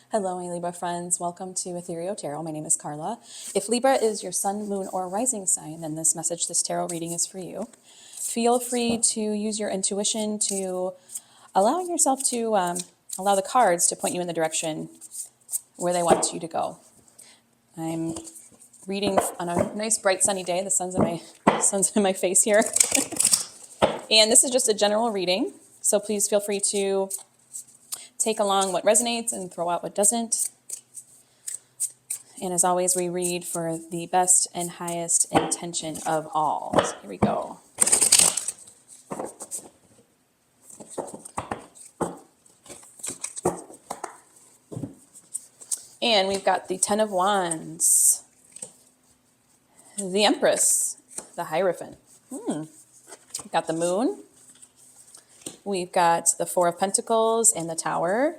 Hello, my Libra friends. Welcome to Ethereal Tarot. My name is Carla. If Libra is your sun, moon, or rising sign, then this message, this tarot reading is for you. Feel free to use your intuition to allow yourself to allow the cards to point you in the direction where they want you to go. I'm reading on a nice, bright, sunny day. The sun's in my face here. And this is just a general reading, so please feel free to take along what resonates and throw out what doesn't. And as always, we read for the best and highest intention of all. So here we go. And we've got the Ten of Wands, the Empress, the Hierophant. We've got the Moon. We've got the Four of Pentacles and the Tower.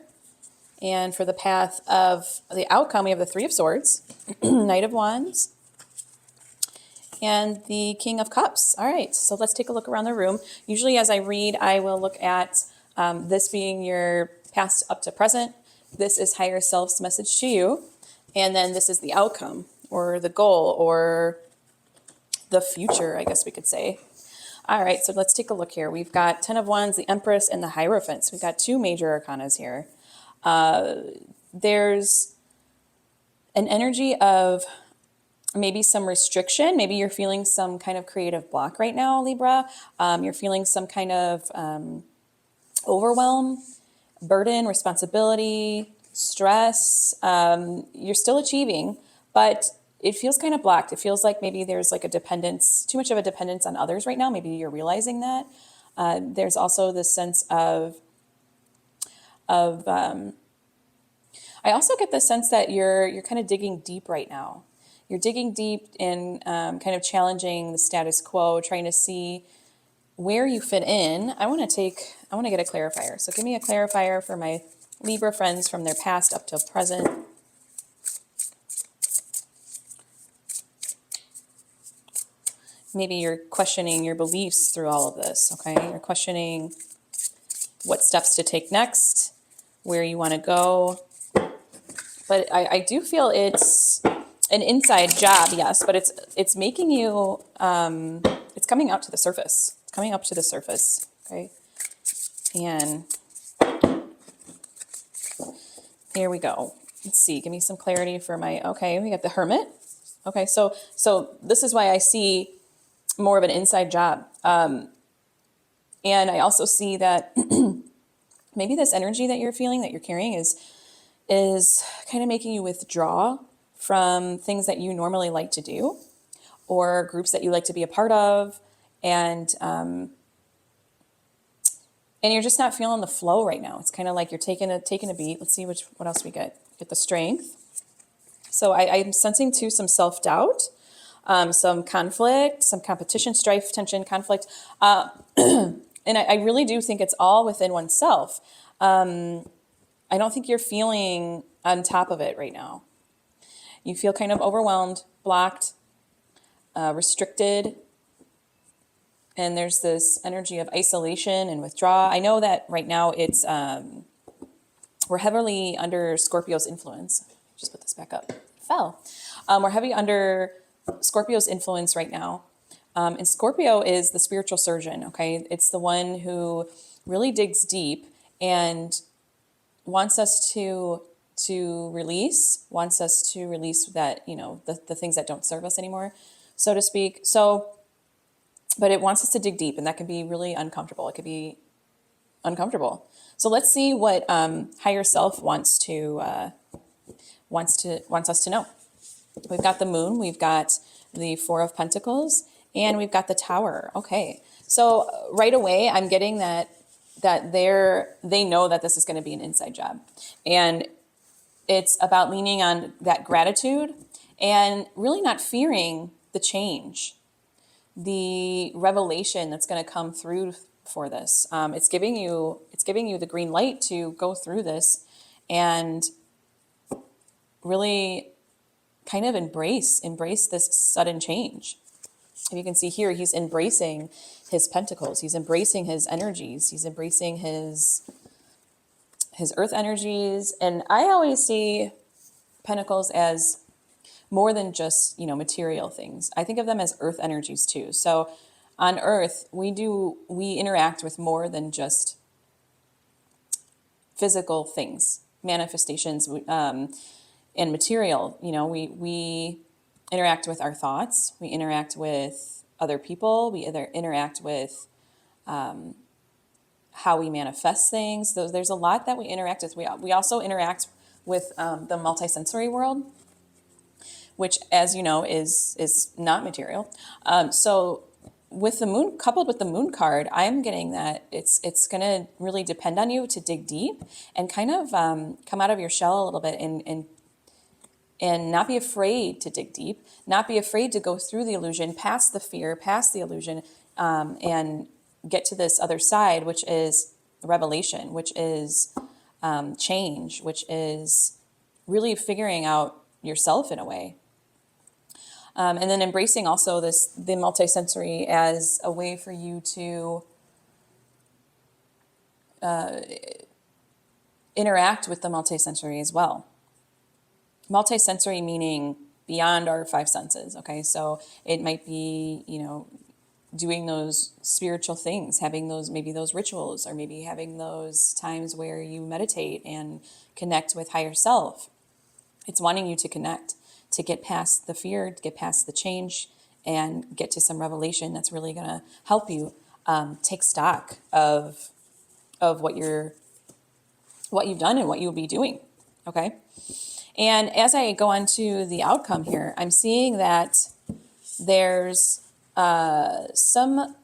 And for the path of the outcome, we have the Three of Swords, Knight of Wands, and the King of Cups. All right, so let's take a look around the room. Usually as I read, I will look at this being your past up to present. This is higher self's message to you. And then this is the outcome or the goal or the future, I guess we could say. All right, so let's take a look here. We've got Ten of Wands, the Empress, and the Hierophant. So we've got two major arcanas here. There's an energy of maybe some restriction. Maybe you're feeling some kind of creative block right now, Libra. You're feeling some kind of overwhelm, burden, responsibility, stress. You're still achieving, but it feels kind of blocked. It feels like maybe there's like a dependence, too much of a dependence on others right now. Maybe you're realizing that. There's also this sense of I also get the sense that you're kind of digging deep right now. You're digging deep and kind of challenging the status quo, trying to see where you fit in. I want to get a clarifier. So give me a clarifier for my Libra friends from their past up till present. Maybe you're questioning your beliefs through all of this, okay? You're questioning what steps to take next, where you want to go. But I do feel it's an inside job, yes, but it's making you, it's coming out to the surface. It's coming up to the surface, okay? And here we go. Let's see, give me some clarity for my, okay, we got the Hermit. Okay, so this is why I see more of an inside job. And I also see that maybe this energy that you're feeling, that you're carrying is kind of making you withdraw from things that you normally like to do or groups that you like to be a part of. And you're just not feeling the flow right now. It's kind of like you're taking a beat. Let's see what else we get. Get the Strength. So I'm sensing too some self-doubt, some conflict, some competition, strife, tension, conflict. And I really do think it's all within oneself. I don't think you're feeling on top of it right now. You feel kind of overwhelmed, blocked, restricted. And there's this energy of isolation and withdrawal. I know that right now it's, we're heavily under Scorpio's influence. Just put this back up. It fell. We're heavy under Scorpio's influence right now. And Scorpio is the spiritual surgeon, okay? It's the one who really digs deep and wants us to release that, the things that don't serve us anymore, so to speak. So, but it wants us to dig deep, and that can be really uncomfortable. It could be uncomfortable. So let's see what higher self wants us to know. We've got the Moon, we've got the Four of Pentacles, and we've got the Tower. Okay, so right away I'm getting that they know that this is going to be an inside job, and it's about leaning on that gratitude and really not fearing the change, the revelation that's going to come through for this. It's giving you the green light to go through this and really kind of embrace this sudden change. If you can see here, he's embracing his pentacles. He's embracing his energies. He's embracing his his earth energies. And I always see pentacles as more than just, material things. I think of them as earth energies too. So on earth, we interact with more than just physical things, manifestations, and material. We interact with our thoughts. We interact with other people. We either interact with how we manifest things. There's a lot that we interact with. We also interact with the multisensory world, which, as you know, is not material. So with the moon, coupled with the moon card, I'm getting that it's going to really depend on you to dig deep and kind of come out of your shell a little bit and not be afraid to dig deep, not be afraid to go through the illusion, past the fear, past the illusion, and get to this other side, which is revelation, which is change, which is really figuring out yourself in a way. And then embracing also the multisensory as a way for you to interact with the multisensory as well. Multisensory meaning beyond our five senses, okay? So it might be, doing those spiritual things, having maybe those rituals, or maybe having those times where you meditate and connect with higher self. It's wanting you to connect, to get past the fear, to get past the change, and get to some revelation that's really going to help you take stock of what you've done and what you'll be doing, okay? And as I go on to the outcome here, I'm seeing that there's there'll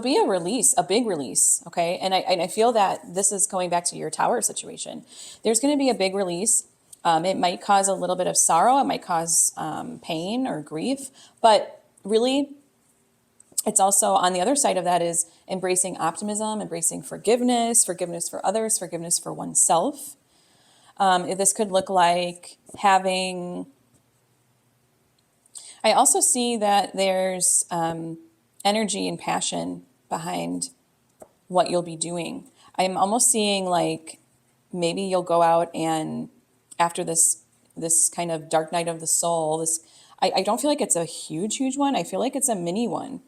be a release, a big release, okay? And I feel that this is going back to your tower situation. There's going to be a big release. It might cause a little bit of sorrow. It might cause pain or grief. But really, it's also on the other side of that is embracing optimism, embracing forgiveness for others, forgiveness for oneself. This could look like having... I also see that there's energy and passion behind what you'll be doing. I'm almost seeing like maybe you'll go out and after this kind of dark night of the soul, I don't feel like it's a huge one. I feel like it's a mini one.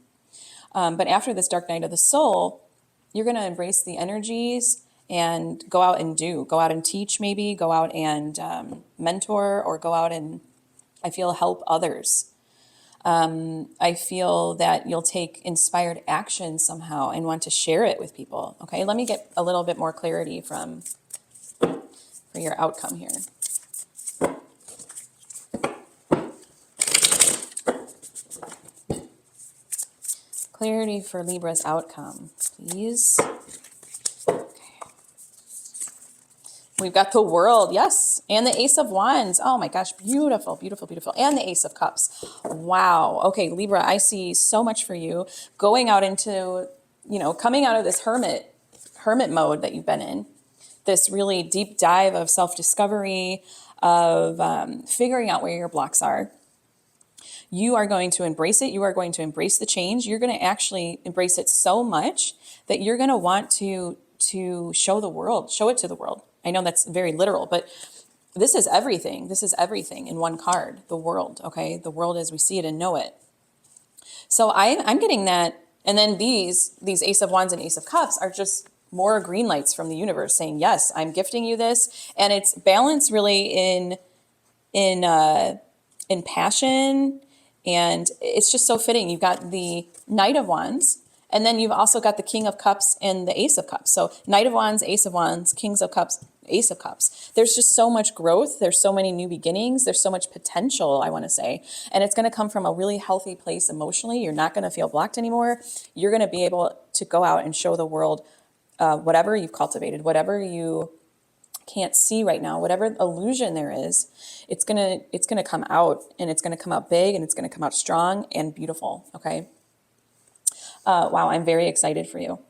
But after this dark night of the soul, you're going to embrace the energies and go out and teach, maybe go out and mentor, or go out and I feel help others. I feel that you'll take inspired action somehow and want to share it with people. Okay, let me get a little bit more clarity for your outcome here. Clarity for Libra's outcome, please. We've got the World, yes, and the Ace of Wands. Oh my gosh, beautiful, beautiful, beautiful. And the Ace of Cups. Wow. Okay, Libra, I see so much for you going out into, coming out of this hermit mode that you've been in, this really deep dive of self-discovery, of figuring out where your blocks are. You are going to embrace it. You are going to embrace the change. You're going to actually embrace it so much that you're going to want to show it to the world. I know that's very literal, but this is everything. This is everything in one card, the world, okay? The world as we see it and know it. So I'm getting that. And then these Ace of Wands and Ace of Cups are just more green lights from the universe saying, yes, I'm gifting you this. And it's balanced really in passion. And it's just so fitting. You've got the Knight of Wands, and then you've also got the King of Cups and the Ace of Cups. So Knight of Wands, Ace of Wands, Kings of Cups, Ace of Cups. There's just so much growth. There's so many new beginnings. There's so much potential, I want to say. And it's going to come from a really healthy place emotionally. You're not going to feel blocked anymore. You're going to be able to go out and show the world whatever you've cultivated, whatever you can't see right now, whatever illusion there is, it's gonna come out, and it's gonna come out big, and it's gonna come out strong and beautiful. Okay. Wow, I'm very excited for you.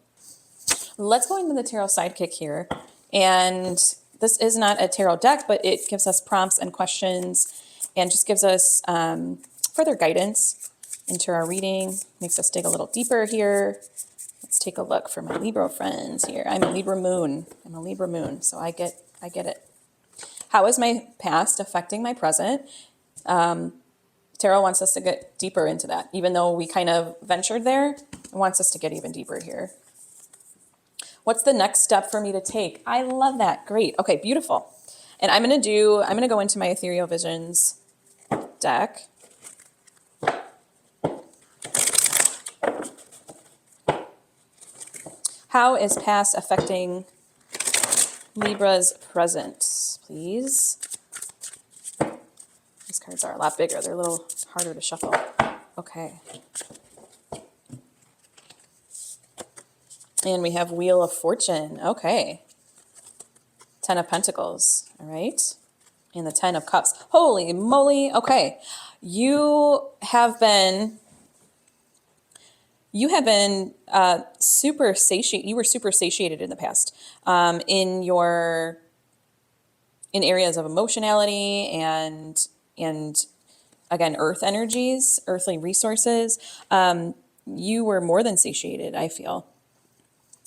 Let's go into the tarot sidekick here, and this is not a tarot deck, but it gives us prompts and questions, and just gives us further guidance into our reading. Makes us dig a little deeper here. Let's take a look for my Libra friends here. I'm a Libra moon. I'm a Libra moon, so I get it. How is my past affecting my present? Tarot wants us to get deeper into that. Even though we kind of ventured there, it wants us to get even deeper here. What's the next step for me to take? I love that. Great. Okay, beautiful. And I'm going to go into my Ethereal Visions deck. How is past affecting Libra's present, please? These cards are a lot bigger. They're a little harder to shuffle. Okay. And we have Wheel of Fortune. Okay. 10 of Pentacles. All right. And the 10 of Cups. Holy moly. Okay. You have been super satiated. You were super satiated in the past, in areas of emotionality and again, earth energies, earthly resources. You were more than satiated, I feel.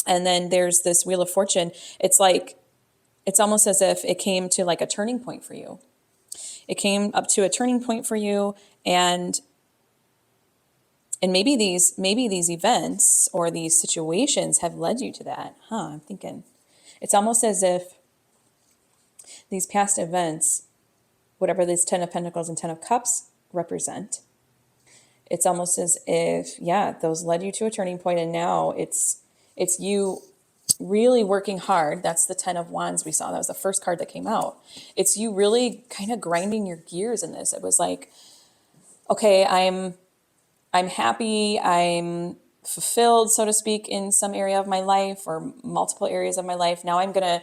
And then there's this Wheel of Fortune. It's almost as if it came to like a turning point for you. It came up to a turning point for you, and maybe these events or these situations have led you to that. I'm thinking. It's almost as if these past events, whatever this 10 of Pentacles and 10 of Cups represent, it's almost as if, those led you to a turning point, and now it's you really working hard. That's the 10 of Wands we saw. That was the first card that came out. It's you really kind of grinding your gears in this. It was like, okay, I'm happy, I'm fulfilled, so to speak, in some area of my life or multiple areas of my life. Now I'm going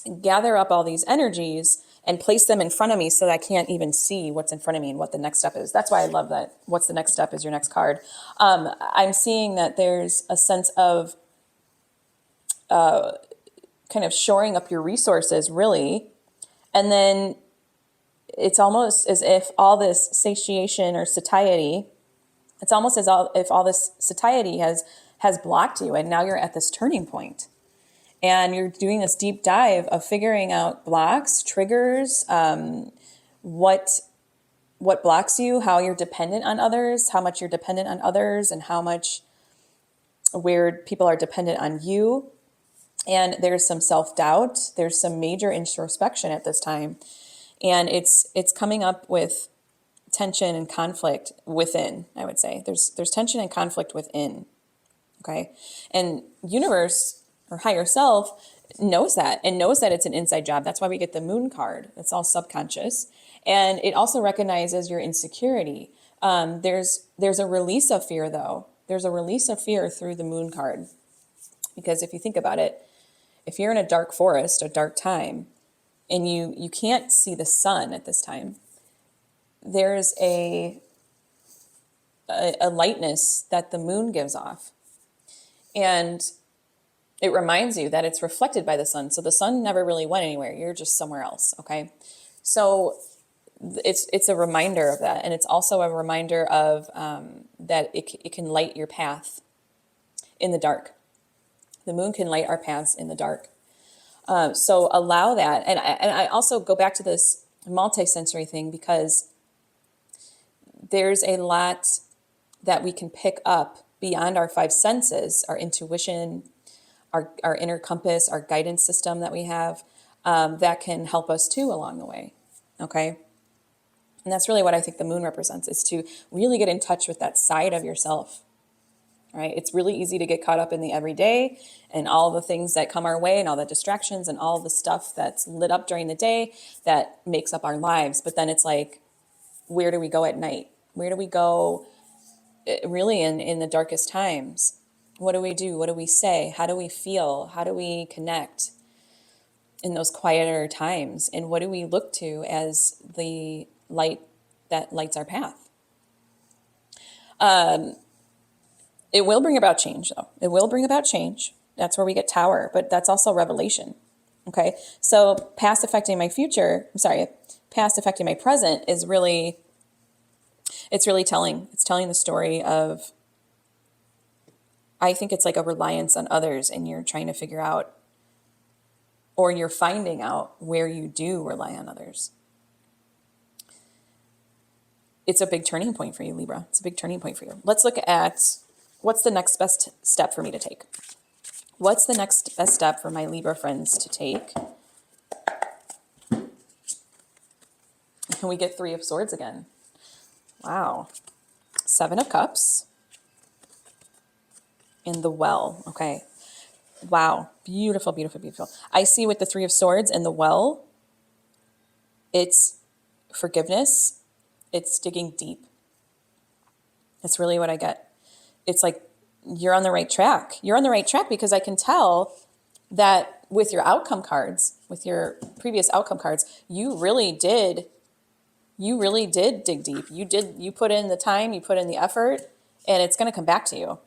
to gather up all these energies and place them in front of me so that I can't even see what's in front of me and what the next step is. That's why I love that. What's the next step is your next card. I'm seeing that there's a sense of kind of shoring up your resources, really. And then it's almost as if all this satiation or satiety, it's almost as if all this satiety has blocked you, and now you're at this turning point. And you're doing this deep dive of figuring out blocks, triggers, what blocks you, how you're dependent on others, how much you're dependent on others, and how much where people are dependent on you. And there's some self-doubt. There's some major introspection at this time. And it's coming up with tension and conflict within, I would say. There's tension and conflict within. Okay. And universe or higher self knows that, and knows that it's an inside job. That's why we get the Moon card. It's all subconscious. And it also recognizes your insecurity. There's a release of fear, though. There's a release of fear through the Moon card. Because if you think about it, if you're in a dark forest, a dark time, and you can't see the sun at this time, there's a lightness that the moon gives off. And it reminds you that it's reflected by the sun. So the sun never really went anywhere. You're just somewhere else, okay? So it's a reminder of that. And it's also a reminder of that it can light your path in the dark. The moon can light our paths in the dark. So allow that. And I also go back to this multisensory thing, because there's a lot that we can pick up beyond our five senses, our intuition, our inner compass, our guidance system that we have, that can help us too along the way. Okay. And that's really what I think the moon represents, is to really get in touch with that side of yourself. Right? It's really easy to get caught up in the everyday and all the things that come our way and all the distractions and all the stuff that's lit up during the day that makes up our lives. But then it's like, where do we go at night? Where do we go really in the darkest times? What do we do? What do we say? How do we feel? How do we connect in those quieter times? And what do we look to as the light that lights our path? It will bring about change, though. It will bring about change. That's where we get Tower, but that's also revelation. Okay, so past affecting my future, past affecting my present is really, it's telling the story of I think it's like a reliance on others, and you're trying to figure out, or you're finding out where you do rely on others. It's a big turning point for you, Libra. It's a big turning point for you. Let's look at what's the next best step for me to take. What's the next best step for my Libra friends to take? And we get 3 of Swords again. Wow. 7 of Cups. And the Well. Okay. Wow. Beautiful, beautiful, beautiful. I see with the 3 of Swords and the Well, it's forgiveness. It's digging deep. That's really what I get. It's like you're on the right track. You're on the right track because I can tell that with your outcome cards, with your previous outcome cards, you really did dig deep. You put in the time, you put in the effort, and it's going to come back to you.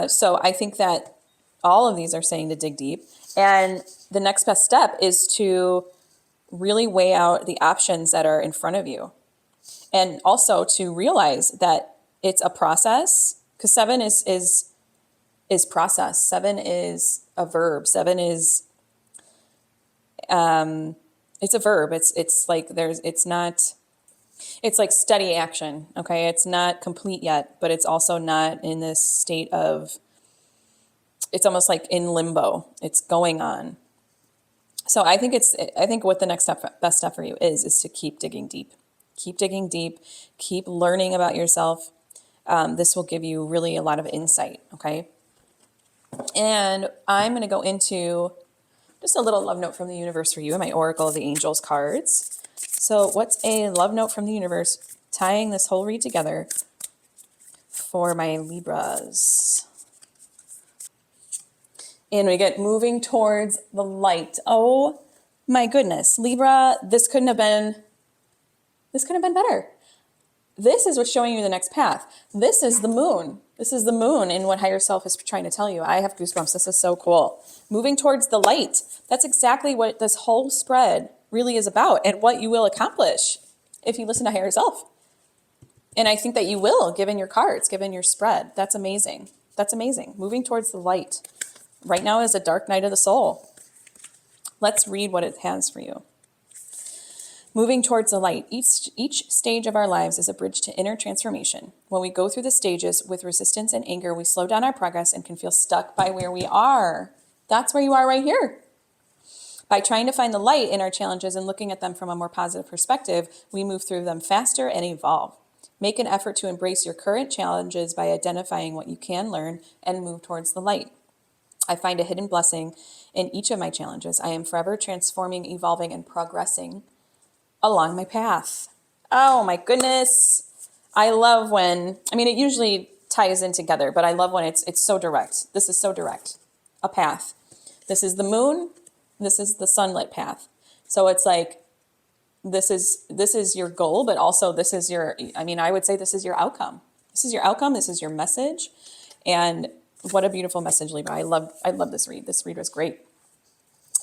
So I think that all of these are saying to dig deep. And the next best step is to really weigh out the options that are in front of you. And also to realize that it's a process, because 7 is process. 7 is a verb. 7 is it's a verb. It's like it's like steady action. Okay. It's not complete yet, but it's also not in this state of, it's almost like in limbo. It's going on. So I think what the next best step for you is to keep digging deep. Keep digging deep. Keep learning about yourself. This will give you really a lot of insight. Okay. And I'm going to go into just a little love note from the universe for you and my Oracle of the Angels cards. So what's a love note from the universe tying this whole read together for my Libras? And we get moving towards the light. Oh my goodness, Libra, this couldn't have been better. This is what's showing you the next path. This is the moon. This is the moon in what higher self is trying to tell you. I have goosebumps. This is so cool. Moving towards the light. That's exactly what this whole spread really is about and what you will accomplish if you listen to higher self. And I think that you will, given your cards, given your spread. That's amazing. That's amazing. Moving towards the light. Right now is a dark night of the soul. Let's read what it has for you. Moving towards the light. Each stage of our lives is a bridge to inner transformation. When we go through the stages with resistance and anger, we slow down our progress and can feel stuck by where we are. That's where you are right here. By trying to find the light in our challenges and looking at them from a more positive perspective, we move through them faster and evolve. Make an effort to embrace your current challenges by identifying what you can learn and move towards the light. I find a hidden blessing in each of my challenges. I am forever transforming, evolving, and progressing along my path. Oh my goodness. I love when, it usually ties in together, but I love when it's so direct. This is so direct. A path. This is the moon. This is the sunlit path. So it's like, this is your goal, but also this is I would say this is your outcome. This is your outcome. This is your message. And what a beautiful message, Libra. I love this read. This read was great.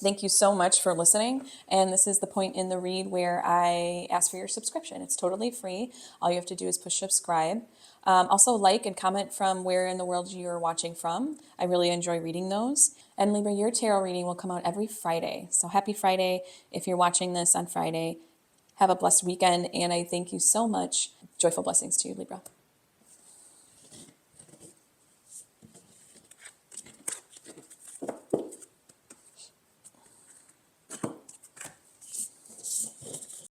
Thank you so much for listening. And this is the point in the read where I ask for your subscription. It's totally free. All you have to do is push subscribe. Also like and comment from where in the world you're watching from. I really enjoy reading those. And Libra, your tarot reading will come out every Friday. So happy Friday. If you're watching this on Friday, have a blessed weekend. And I thank you so much. Joyful blessings to you, Libra.